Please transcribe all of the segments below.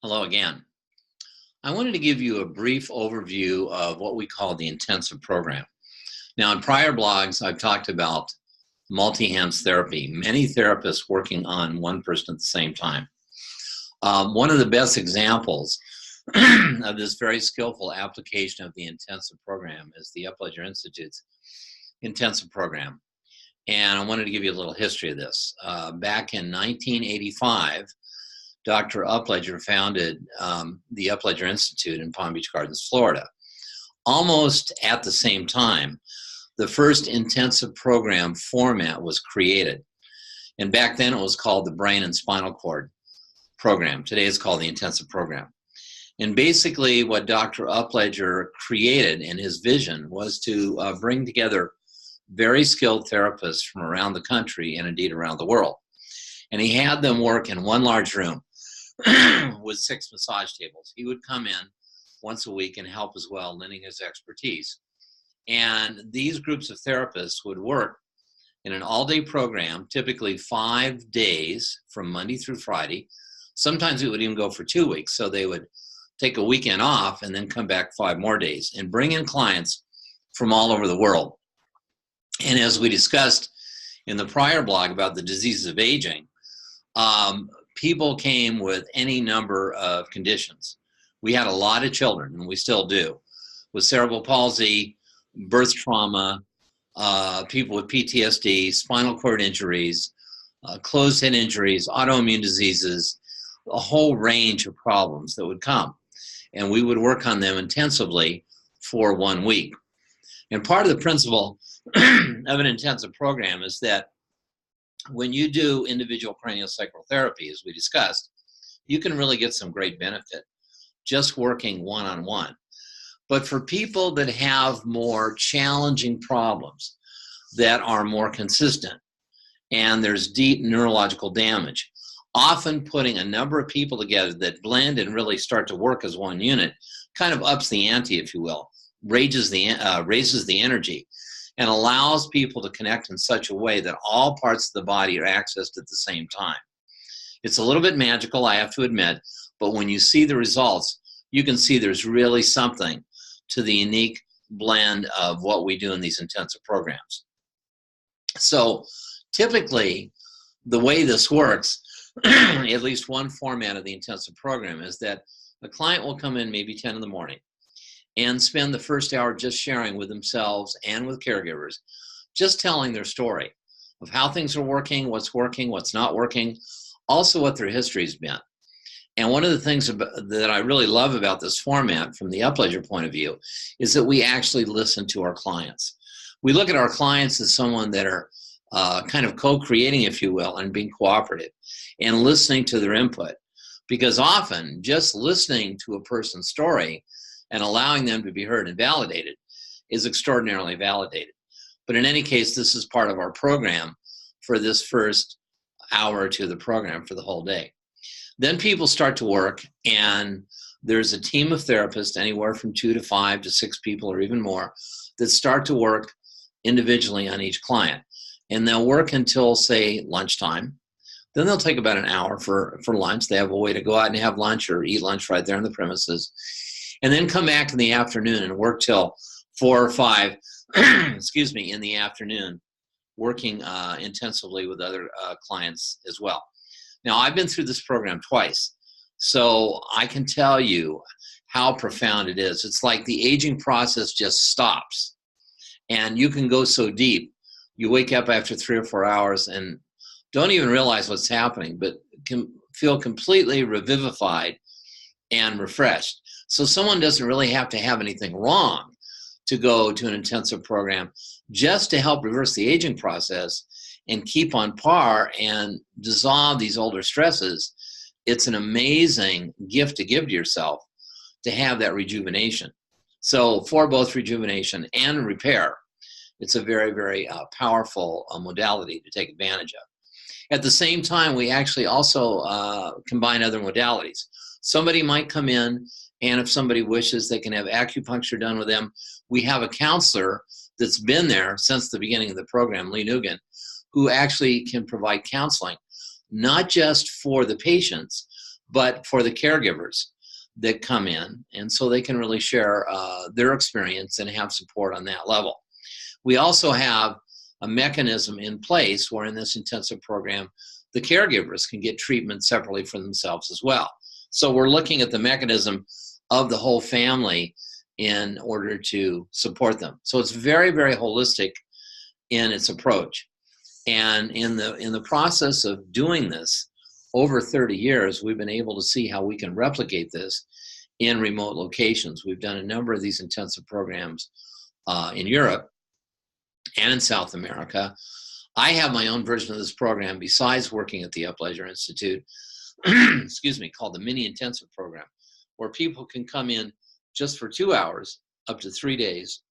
Hello again. I wanted to give you a brief overview of what we call the intensive program. Now, in prior blogs, I've talked about multi-hands therapy, many therapists working on one person at the same time. One of the best examples of this very skillful application of the intensive program is the Upledger Institute's intensive program. And I wanted to give you a little history of this. Back in 1985, Dr. Upledger founded the Upledger Institute in Palm Beach Gardens, Florida. Almost at the same time, the first intensive program format was created. And back then it was called the Brain and Spinal Cord program. Today it's called the intensive program. And basically what Dr. Upledger created in his vision was to bring together very skilled therapists from around the country and indeed around the world. And he had them work in one large room with 6 massage tables. He would come in once a week and help as well, lending his expertise. And these groups of therapists would work in an all-day program, typically 5 days from Monday through Friday. Sometimes it would even go for 2 weeks. So they would take a weekend off and then come back 5 more days and bring in clients from all over the world. And as we discussed in the prior blog about the diseases of aging, people came with any number of conditions. We had a lot of children, and we still do, with cerebral palsy, birth trauma, people with PTSD, spinal cord injuries, closed head injuries, autoimmune diseases, a whole range of problems that would come. And we would work on them intensively for 1 week. And part of the principle of an intensive program is that when you do individual craniosacral therapy, as we discussed, you can really get some great benefit just working one-on-one. But for people that have more challenging problems that are more consistent and there's deep neurological damage, often putting a number of people together that blend and really start to work as one unit kind of ups the ante, if you will, raises the energy, and allows people to connect in such a way that all parts of the body are accessed at the same time. It's a little bit magical, I have to admit, but when you see the results, you can see there's really something to the unique blend of what we do in these intensive programs. So typically, the way this works, at least one format of the intensive program, is that a client will come in maybe 10 in the morning and spend the first hour just sharing with themselves and with caregivers, just telling their story of how things are working, what's not working, also what their history's been. And one of the things that I really love about this format from the Upledger point of view is that we actually listen to our clients. We look at our clients as someone that are kind of co-creating, if you will, and being cooperative and listening to their input. Because often just listening to a person's story and allowing them to be heard and validated is extraordinarily validated. But in any case, this is part of our program for this first hour or two of the program for the whole day. Then people start to work, and there's a team of therapists, anywhere from 2 to 5 to 6 people or even more, that start to work individually on each client. And they'll work until, say, lunchtime. Then they'll take about an hour for lunch. They have a way to go out and have lunch or eat lunch right there on the premises. And then come back in the afternoon and work till 4 or 5, excuse me, in the afternoon, working intensively with other clients as well. Now, I've been through this program twice, so I can tell you how profound it is. It's like the aging process just stops, and you can go so deep. You wake up after 3 or 4 hours and don't even realize what's happening, but can feel completely revivified and refreshed. So someone doesn't really have to have anything wrong to go to an intensive program just to help reverse the aging process and keep on par and dissolve these older stresses. It's an amazing gift to give to yourself to have that rejuvenation. So for both rejuvenation and repair, it's a very, very powerful modality to take advantage of. At the same time, we actually also combine other modalities. Somebody might come in, and if somebody wishes, they can have acupuncture done with them. We have a counselor that's been there since the beginning of the program, Lee Nugent, who actually can provide counseling, not just for the patients, but for the caregivers that come in, and so they can really share their experience and have support on that level. We also have a mechanism in place where in this intensive program, the caregivers can get treatment separately for themselves as well. So we're looking at the mechanism of the whole family in order to support them. So it's very, very holistic in its approach. And in the process of doing this, over 30 years, we've been able to see how we can replicate this in remote locations. We've done a number of these intensive programs in Europe and in South America. I have my own version of this program besides working at the Up Leisure Institute, excuse me, called the Mini Intensive Program, where people can come in just for 2 hours, up to 3 days,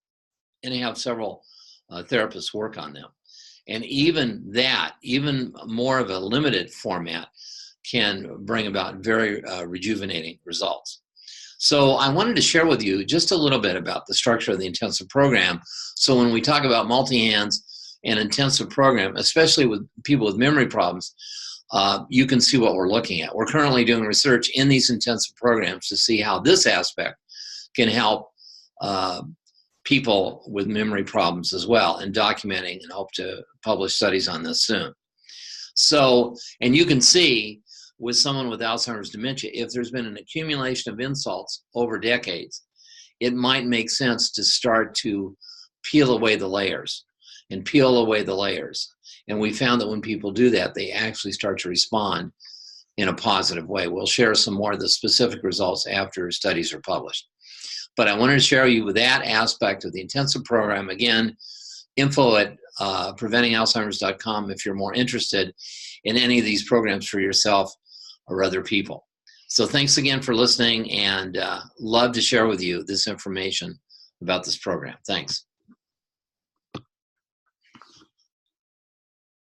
and have several therapists work on them. And even that, even more of a limited format, can bring about very rejuvenating results. So I wanted to share with you just a little bit about the structure of the intensive program. So when we talk about multi-hands and intensive program, especially with people with memory problems, you can see what we're looking at. We're currently doing research in these intensive programs to see how this aspect can help people with memory problems as well, and documenting, and hope to publish studies on this soon. So, and you can see with someone with Alzheimer's dementia, if there's been an accumulation of insults over decades, it might make sense to start to peel away the layers and peel away the layers. And we found that when people do that, they actually start to respond in a positive way. We'll share some more of the specific results after studies are published. But I wanted to share you with that aspect of the intensive program. Again, info at preventingalzheimers.com if you're more interested in any of these programs for yourself or other people. So thanks again for listening, and love to share with you this information about this program. Thanks.